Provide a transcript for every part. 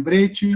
lembrete.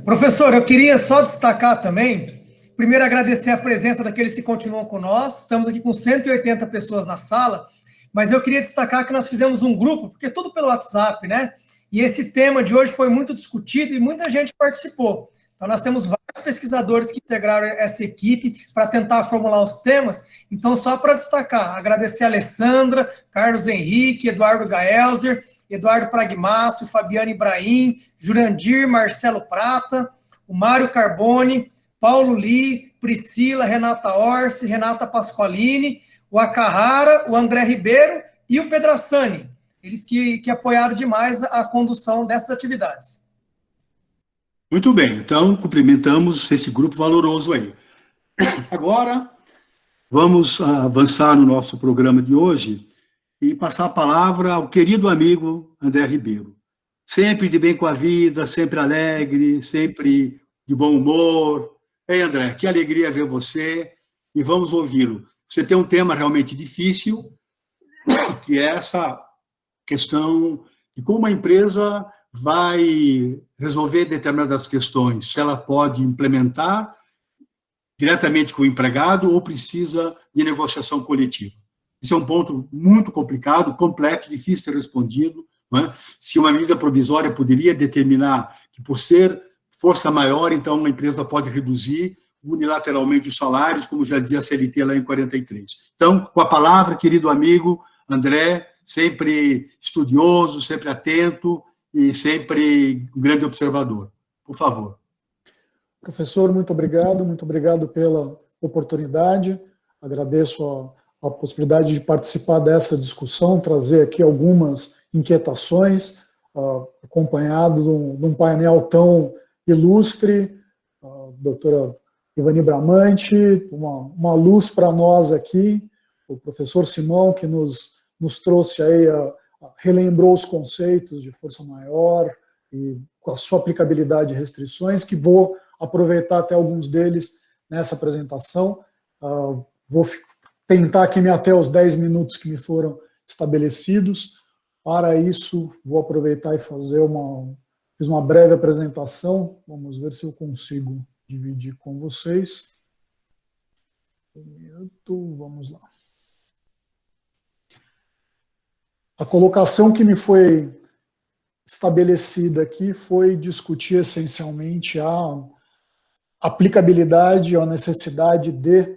Professor, eu queria só destacar também, primeiro agradecer a presença daqueles que continuam com nós, estamos aqui com 180 pessoas na sala, mas eu queria destacar que nós fizemos um grupo, porque é tudo pelo WhatsApp, né? E esse tema de hoje foi muito discutido e muita gente participou. Então, nós temos vários pesquisadores que integraram essa equipe para tentar formular os temas. Então, só para destacar, agradecer a Alessandra, Carlos Henrique, Eduardo Gaelzer, Eduardo Pragmácio, Fabiano Ibrahim, Jurandir, Marcelo Prata, o Mário Carbone, Paulo Li, Priscila, Renata Orsi, Renata Pasqualini, o Akahara, o André Ribeiro e o Pedrassani. Eles que apoiaram demais a condução dessas atividades. Muito bem, então cumprimentamos esse grupo valoroso aí. Agora, vamos avançar no nosso programa de hoje e passar a palavra ao querido amigo André Ribeiro. Sempre de bem com a vida, sempre alegre, sempre de bom humor. Ei, André, que alegria ver você e vamos ouvi-lo. Você tem um tema realmente difícil, que é essa questão de como a empresa vai resolver determinadas questões, se ela pode implementar diretamente com o empregado ou precisa de negociação coletiva. Esse é um ponto muito complicado, complexo, difícil de ser respondido, não é? Se uma medida provisória poderia determinar que, por ser força maior, então uma empresa pode reduzir unilateralmente os salários, como já dizia a CLT lá em 43. Então, com a palavra, querido amigo André, sempre estudioso, sempre atento e sempre um grande observador. Por favor. Professor, muito obrigado pela oportunidade. Agradeço a possibilidade de participar dessa discussão, trazer aqui algumas inquietações, acompanhado de um painel tão ilustre, a doutora Ivani Bramante, uma luz para nós aqui, o professor Simão, que nos trouxe aí, relembrou os conceitos de força maior e com a sua aplicabilidade e restrições, que vou aproveitar até alguns deles nessa apresentação. Vou tentar aqui me ater aos 10 minutos que me foram estabelecidos. Para isso, vou aproveitar e fazer fiz uma breve apresentação. Vamos ver se eu consigo dividir com vocês. Um minuto, vamos lá. A colocação que me foi estabelecida aqui foi discutir essencialmente a aplicabilidade, a necessidade de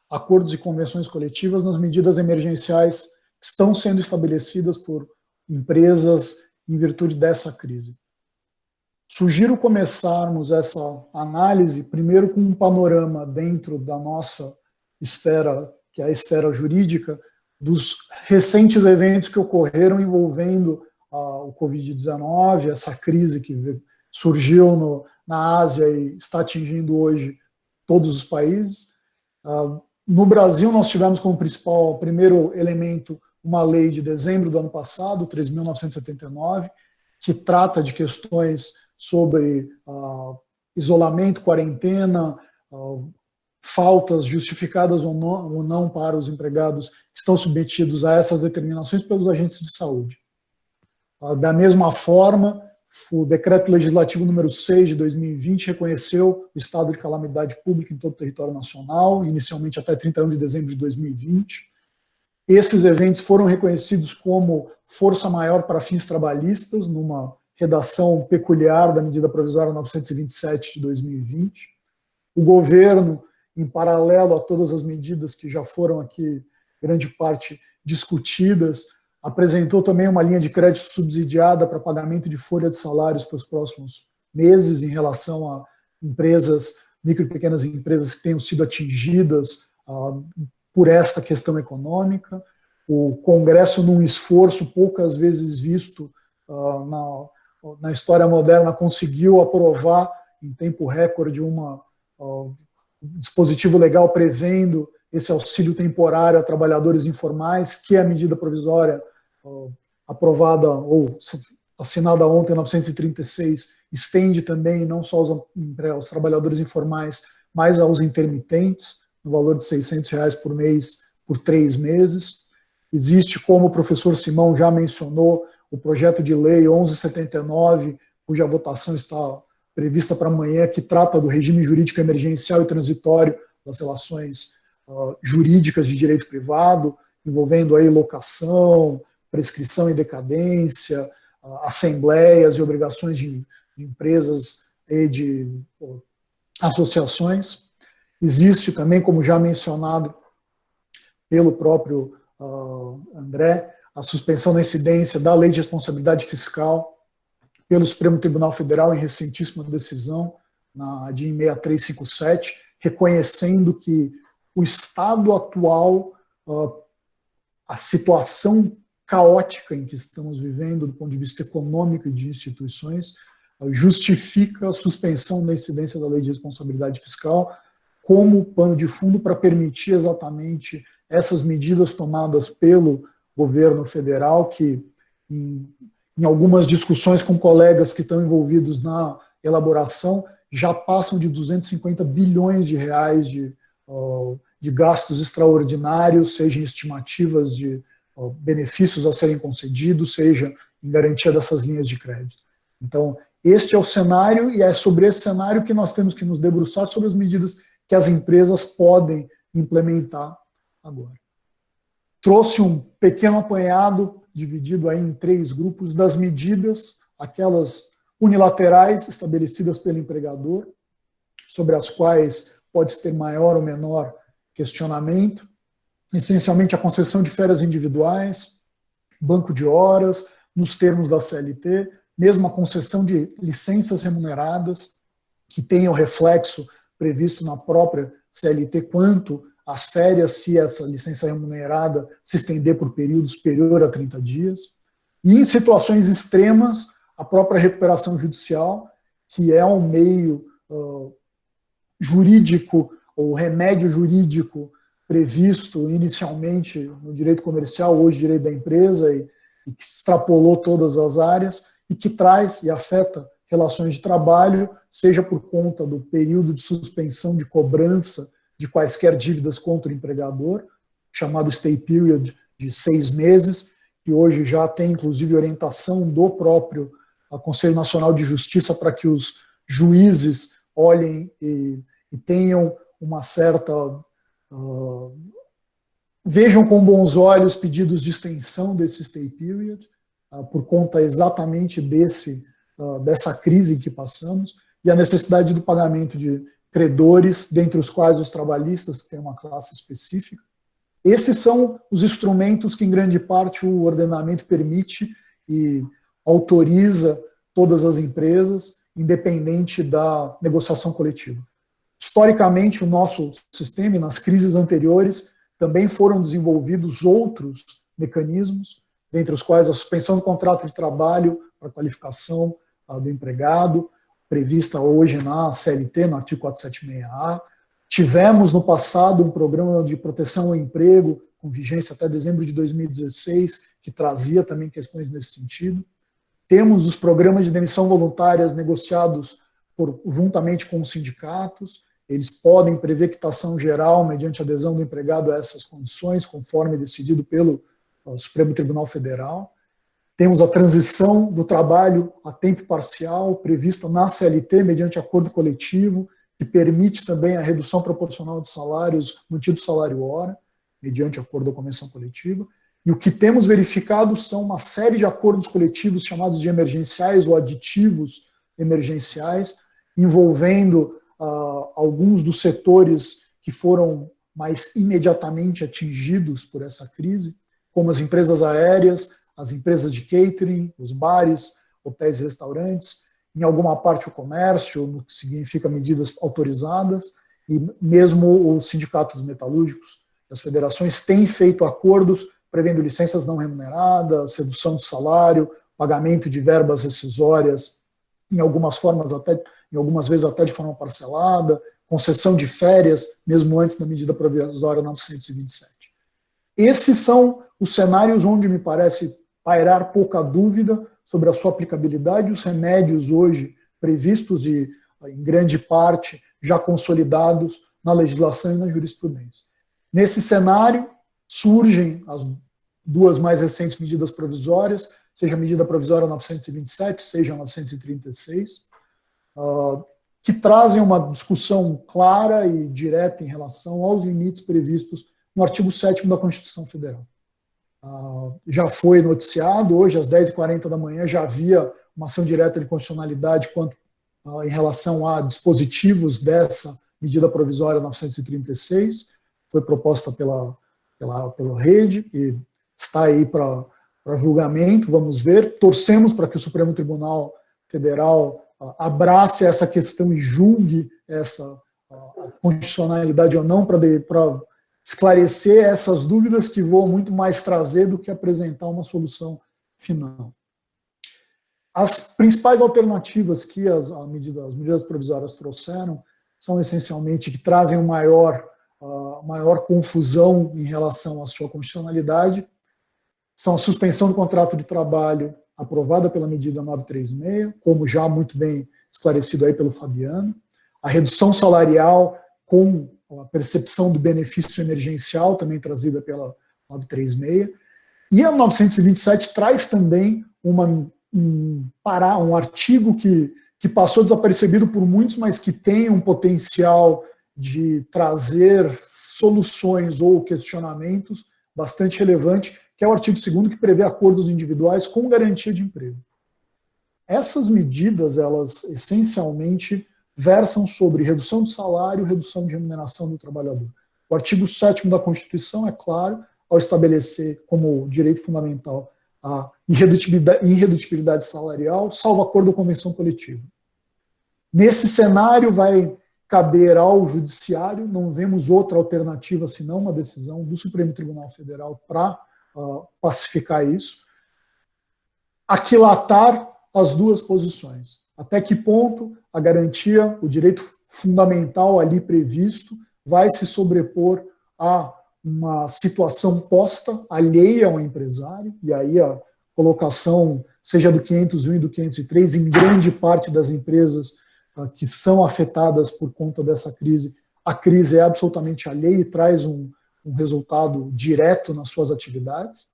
acordos e convenções coletivas nas medidas emergenciais que estão sendo estabelecidas por empresas em virtude dessa crise. Sugiro começarmos essa análise primeiro com um panorama dentro da nossa esfera, que é a esfera jurídica, dos recentes eventos que ocorreram envolvendo o Covid-19, essa crise que surgiu na Ásia e está atingindo hoje todos os países. No Brasil, nós tivemos como primeiro elemento uma lei de dezembro do ano passado, 13.979, que trata de questões sobre isolamento, quarentena, faltas justificadas ou não para os empregados que estão submetidos a essas determinações pelos agentes de saúde. Da mesma forma, o Decreto Legislativo número 6 de 2020 reconheceu o estado de calamidade pública em todo o território nacional, inicialmente até 31 de dezembro de 2020. Esses eventos foram reconhecidos como força maior para fins trabalhistas, numa redação peculiar da medida provisória 927 de 2020. O governo, em paralelo a todas as medidas que já foram aqui, grande parte, discutidas, apresentou também uma linha de crédito subsidiada para pagamento de folha de salários para os próximos meses em relação a empresas, micro e pequenas empresas que tenham sido atingidas por esta questão econômica. O Congresso, num esforço poucas vezes visto na história moderna, conseguiu aprovar em tempo recorde um dispositivo legal prevendo esse auxílio temporário a trabalhadores informais, que é a medida provisória aprovada ou assinada ontem, 936, estende também não só aos trabalhadores informais, mas aos intermitentes, no valor de R$600 por mês por 3 meses. Existe, como o professor Simão já mencionou, o projeto de lei 1179 cuja votação está prevista para amanhã, que trata do regime jurídico emergencial e transitório das relações jurídicas de direito privado, envolvendo aí locação, prescrição e decadência, assembleias e obrigações de empresas e de associações. Existe também, como já mencionado pelo próprio André, a suspensão da incidência da Lei de Responsabilidade Fiscal pelo Supremo Tribunal Federal em recentíssima decisão, na DIN 6357, reconhecendo que o estado atual, a situação caótica em que estamos vivendo do ponto de vista econômico e de instituições, justifica a suspensão da incidência da Lei de Responsabilidade Fiscal como pano de fundo para permitir exatamente essas medidas tomadas pelo governo federal, que em algumas discussões com colegas que estão envolvidos na elaboração, já passam de 250 bilhões de reais de gastos extraordinários, seja em estimativas de benefícios a serem concedidos, seja em garantia dessas linhas de crédito. Então, este é o cenário, e é sobre esse cenário que nós temos que nos debruçar sobre as medidas que as empresas podem implementar agora. Trouxe um pequeno apanhado, dividido aí em 3 grupos, das medidas, aquelas unilaterais estabelecidas pelo empregador, sobre as quais pode ter maior ou menor questionamento, essencialmente a concessão de férias individuais, banco de horas, nos termos da CLT, mesmo a concessão de licenças remuneradas, que tenham reflexo previsto na própria CLT, quanto às férias, se essa licença remunerada se estender por período superior a 30 dias. E em situações extremas, a própria recuperação judicial, que é um meio jurídico, ou remédio jurídico previsto inicialmente no direito comercial, hoje direito da empresa, e que extrapolou todas as áreas, e que traz e afeta relações de trabalho, seja por conta do período de suspensão de cobrança de quaisquer dívidas contra o empregador, chamado stay period de 6 meses, que hoje já tem inclusive orientação do próprio Conselho Nacional de Justiça para que os juízes olhem e tenham uma certa... vejam com bons olhos pedidos de extensão desse stay period, por conta exatamente dessa crise em que passamos, e a necessidade do pagamento de credores, dentre os quais os trabalhistas, que têm uma classe específica. Esses são os instrumentos que, em grande parte, o ordenamento permite e autoriza todas as empresas, independente da negociação coletiva. Historicamente, o nosso sistema, e nas crises anteriores, também foram desenvolvidos outros mecanismos, dentre os quais a suspensão do contrato de trabalho para qualificação do empregado, prevista hoje na CLT, no artigo 476-A. Tivemos no passado um programa de proteção ao emprego, com vigência até dezembro de 2016, que trazia também questões nesse sentido. Temos os programas de demissão voluntárias negociados juntamente com os sindicatos. Eles podem prever quitação geral mediante adesão do empregado a essas condições, conforme decidido pelo Supremo Tribunal Federal. Temos a transição do trabalho a tempo parcial, prevista na CLT, mediante acordo coletivo, que permite também a redução proporcional de salários, mantido o salário hora, mediante acordo ou convenção coletiva. E o que temos verificado são uma série de acordos coletivos chamados de emergenciais ou aditivos emergenciais, envolvendo alguns dos setores que foram mais imediatamente atingidos por essa crise, como as empresas aéreas, as empresas de catering, os bares, hotéis e restaurantes, em alguma parte o comércio, no que significa medidas autorizadas, e mesmo os sindicatos metalúrgicos, as federações têm feito acordos prevendo licenças não remuneradas, redução de salário, pagamento de verbas rescisórias, em algumas formas até, em algumas vezes até de forma parcelada, concessão de férias, mesmo antes da medida provisória 927. Esses são os cenários onde me parece pairar pouca dúvida sobre a sua aplicabilidade, os remédios hoje previstos e, em grande parte, já consolidados na legislação e na jurisprudência. Nesse cenário, surgem as 2 mais recentes medidas provisórias, seja a medida provisória 927, seja a 936, que trazem uma discussão clara e direta em relação aos limites previstos no artigo 7º da Constituição Federal. Já foi noticiado, hoje às 10h40 da manhã já havia uma ação direta de constitucionalidade quanto em relação a dispositivos dessa medida provisória 936, foi proposta pela rede e está aí para julgamento, vamos ver. Torcemos para que o Supremo Tribunal Federal abrace essa questão e julgue essa constitucionalidade ou não, para esclarecer essas dúvidas que vão muito mais trazer do que apresentar uma solução final. As principais alternativas que as medidas provisórias trouxeram são essencialmente que trazem maior confusão em relação à sua constitucionalidade, são a suspensão do contrato de trabalho aprovada pela medida 936, como já muito bem esclarecido aí pelo Fabiano, a redução salarial com a percepção do benefício emergencial, também trazida pela 936, e a 927 traz também um artigo que passou desapercebido por muitos, mas que tem um potencial de trazer soluções ou questionamentos bastante relevante, que é o artigo 2º, que prevê acordos individuais com garantia de emprego. Essas medidas, elas essencialmente versam sobre redução de salário, redução de remuneração do trabalhador. O artigo 7º da Constituição é claro, ao estabelecer como direito fundamental a irredutibilidade salarial, salvo acordo ou convenção coletiva. Nesse cenário vai caber ao judiciário, não vemos outra alternativa senão uma decisão do Supremo Tribunal Federal para pacificar isso, aquilatar as duas posições. Até que ponto a garantia, o direito fundamental ali previsto, vai se sobrepor a uma situação posta, alheia ao empresário, e aí a colocação, seja do 501 e do 503, em grande parte das empresas que são afetadas por conta dessa crise, a crise é absolutamente alheia e traz um resultado direto nas suas atividades,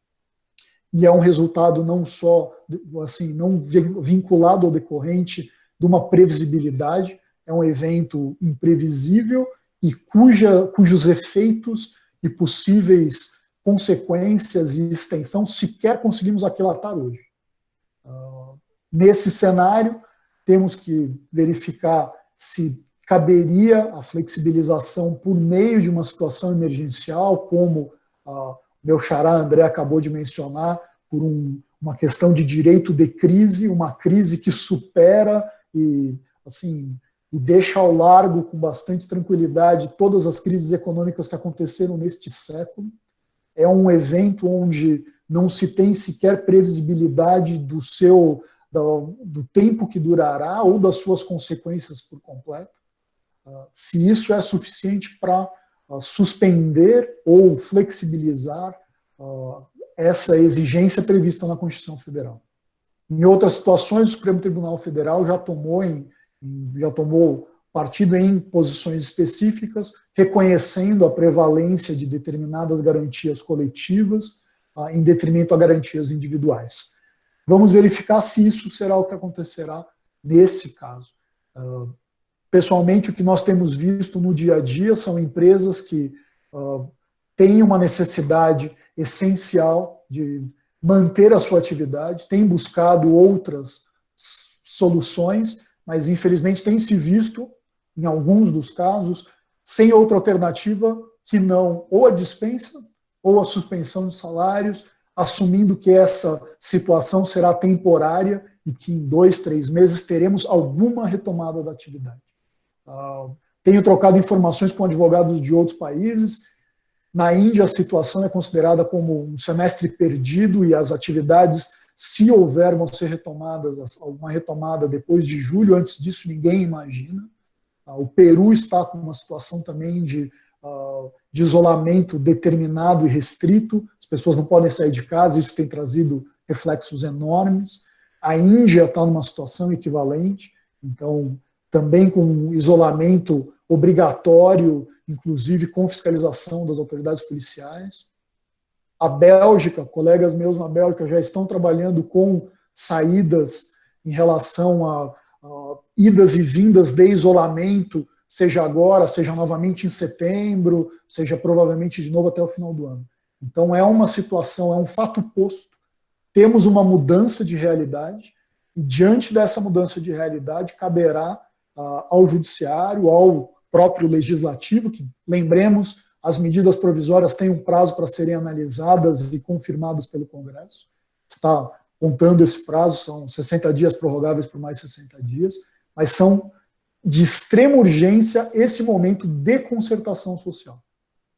e é um resultado não só, assim, não vinculado ao decorrente de uma previsibilidade, é um evento imprevisível e cujos efeitos e possíveis consequências e extensão sequer conseguimos aquilatar hoje. Nesse cenário, temos que verificar se caberia a flexibilização por meio de uma situação emergencial, como meu xará André acabou de mencionar, por uma questão de direito de crise, uma crise que supera e deixa ao largo com bastante tranquilidade todas as crises econômicas que aconteceram neste século. É um evento onde não se tem sequer previsibilidade do tempo que durará ou das suas consequências por completo. Se isso é suficiente para suspender ou flexibilizar essa exigência prevista na Constituição Federal. Em outras situações, o Supremo Tribunal Federal já tomou partido em posições específicas, reconhecendo a prevalência de determinadas garantias coletivas em detrimento a garantias individuais. Vamos verificar se isso será o que acontecerá nesse caso. Pessoalmente, o que nós temos visto no dia a dia são empresas que têm uma necessidade essencial de manter a sua atividade, têm buscado outras soluções, mas infelizmente tem se visto, em alguns dos casos, sem outra alternativa que não ou a dispensa ou a suspensão de salários, assumindo que essa situação será temporária e que em 2, 3 meses teremos alguma retomada da atividade. Tenho trocado informações com advogados de outros países. Na Índia, a situação é considerada como um semestre perdido e as atividades, se houver, vão ser retomadas, alguma retomada depois de julho. Antes disso, ninguém imagina. O Peru está com uma situação também de isolamento determinado e restrito. As pessoas não podem sair de casa, isso tem trazido reflexos enormes. A Índia está numa situação equivalente, então, também com isolamento obrigatório, inclusive com fiscalização das autoridades policiais. A Bélgica, colegas meus na Bélgica já estão trabalhando com saídas em relação a idas e vindas de isolamento, seja agora, seja novamente em setembro, seja provavelmente de novo até o final do ano. Então é uma situação, é um fato posto. Temos uma mudança de realidade e diante dessa mudança de realidade caberá ao judiciário, ao próprio legislativo, que lembremos, as medidas provisórias têm um prazo para serem analisadas e confirmadas pelo Congresso. Está contando esse prazo, são 60 dias prorrogáveis por mais 60 dias, mas são de extrema urgência esse momento de concertação social.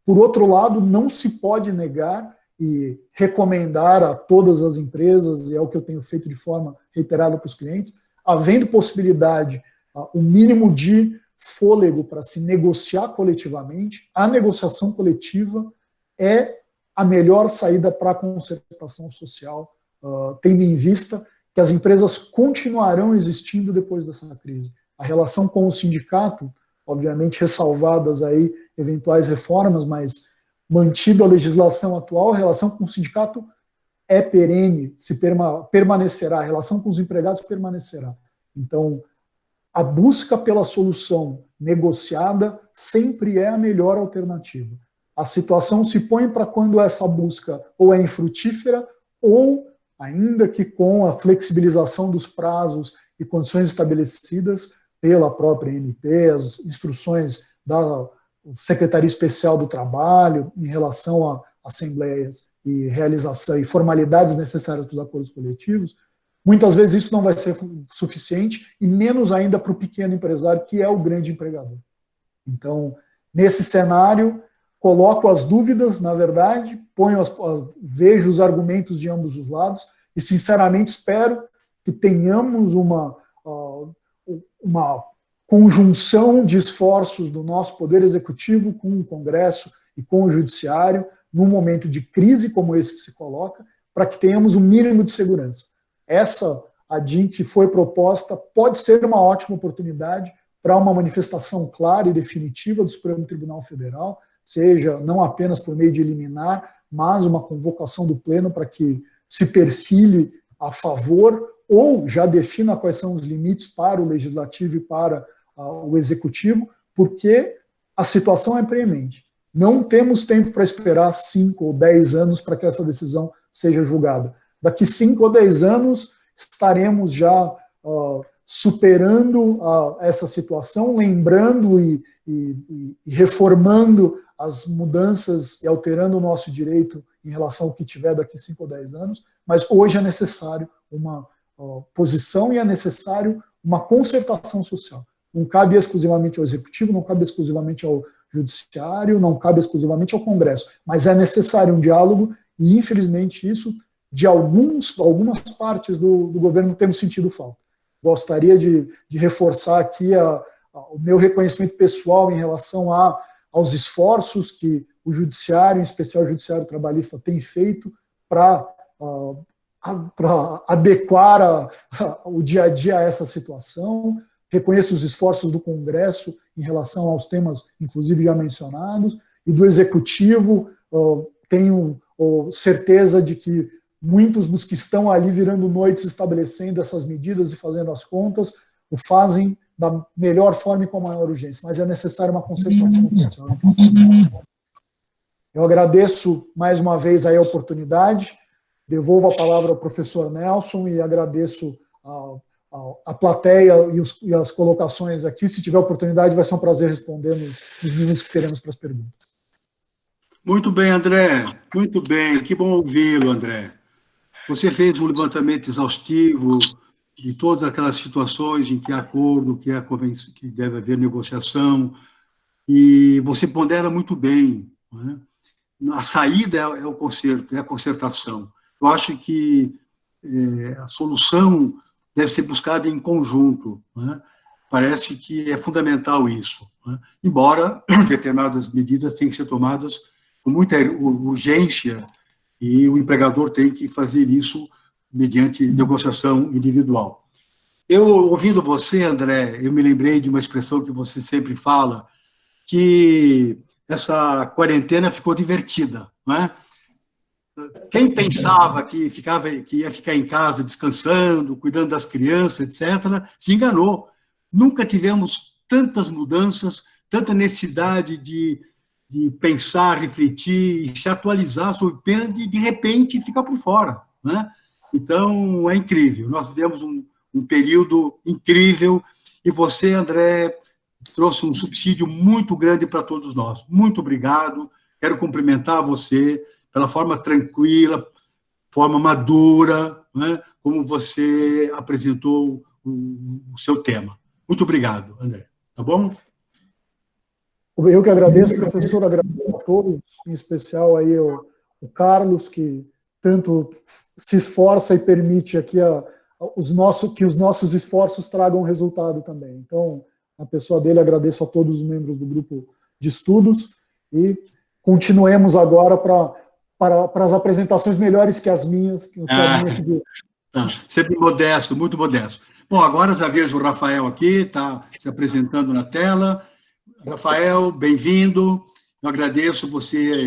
Por outro lado, não se pode negar e recomendar a todas as empresas, e é o que eu tenho feito de forma reiterada para os clientes, havendo possibilidade, o mínimo de fôlego para se negociar coletivamente, a negociação coletiva é a melhor saída para a concertação social, tendo em vista que as empresas continuarão existindo depois dessa crise. A relação com o sindicato, obviamente ressalvadas aí eventuais reformas, mas mantida a legislação atual, a relação com o sindicato é perene, permanecerá, a relação com os empregados permanecerá. Então, a busca pela solução negociada sempre é a melhor alternativa. A situação se põe para quando essa busca ou é infrutífera ou, ainda que com a flexibilização dos prazos e condições estabelecidas pela própria ANP, as instruções da Secretaria Especial do Trabalho em relação a assembleias e realização e formalidades necessárias para os acordos coletivos, muitas vezes isso não vai ser suficiente, e menos ainda para o pequeno empresário, que é o grande empregador. Então, nesse cenário, coloco as dúvidas, na verdade, vejo os argumentos de ambos os lados, e sinceramente espero que tenhamos uma conjunção de esforços do nosso Poder Executivo com o Congresso e com o Judiciário, num momento de crise como esse que se coloca, para que tenhamos o mínimo de segurança. Essa ADIM que foi proposta pode ser uma ótima oportunidade para uma manifestação clara e definitiva do Supremo Tribunal Federal, seja não apenas por meio de liminar, mas uma convocação do Pleno para que se perfile a favor ou já defina quais são os limites para o Legislativo e para o Executivo, porque a situação é preemente. Não temos tempo para esperar 5 ou 10 anos para que essa decisão seja julgada. Daqui 5 ou 10 anos estaremos já superando essa situação, lembrando e reformando as mudanças e alterando o nosso direito em relação ao que tiver daqui 5 ou 10 anos, mas hoje é necessário uma posição e é necessário uma concertação social. Não cabe exclusivamente ao Executivo, não cabe exclusivamente ao Judiciário, não cabe exclusivamente ao Congresso, mas é necessário um diálogo e, infelizmente, isso, de algumas partes do governo, temos sentido falta. Gostaria de reforçar aqui o meu reconhecimento pessoal em relação aos esforços que o Judiciário, em especial o Judiciário Trabalhista, tem feito para adequar o dia a dia a essa situação. Reconheço os esforços do Congresso em relação aos temas, inclusive, já mencionados, e do Executivo. Tenho certeza de que muitos dos que estão ali virando noites estabelecendo essas medidas e fazendo as contas, o fazem da melhor forma e com a maior urgência, mas é necessário uma concertação. Eu agradeço mais uma vez aí a oportunidade, devolvo a palavra ao professor Nelson e agradeço a plateia e as colocações aqui. Se tiver oportunidade, vai ser um prazer responder nos minutos que teremos para as perguntas. Muito bem, André. Muito bem. Que bom ouvi-lo, André. Você fez um levantamento exaustivo de todas aquelas situações em que há acordo, que deve haver negociação, e você pondera muito bem, né? A saída é o conserto, é a concertação. Eu acho que a solução deve ser buscada em conjunto, né? Parece que é fundamental isso, né? Embora determinadas medidas tenham que ser tomadas com muita urgência e o empregador tem que fazer isso mediante negociação individual. Ouvindo você, André, eu me lembrei de uma expressão que você sempre fala, que essa quarentena ficou divertida, não é? quem pensava que ia ficar em casa descansando, cuidando das crianças, etc., se enganou. Nunca tivemos tantas mudanças, tanta necessidade de pensar, refletir e se atualizar sob pena de repente, ficar por fora, né? Então, é incrível. Nós vivemos um período incrível e você, André, trouxe um subsídio muito grande para todos nós. Muito obrigado. Quero cumprimentar você pela forma tranquila, forma madura, né, como você apresentou o seu tema. Muito obrigado, André. Tá bom? Eu que agradeço, professor, agradeço a todos, em especial aí o Carlos, que tanto se esforça e permite aqui que os nossos esforços tragam resultado também. Então, na pessoa dele, agradeço a todos os membros do grupo de estudos e continuemos agora para as apresentações melhores que as minhas. Sempre modesto, muito modesto. Bom, agora já vejo o Rafael aqui, está se apresentando na tela. Rafael, bem-vindo. Eu agradeço você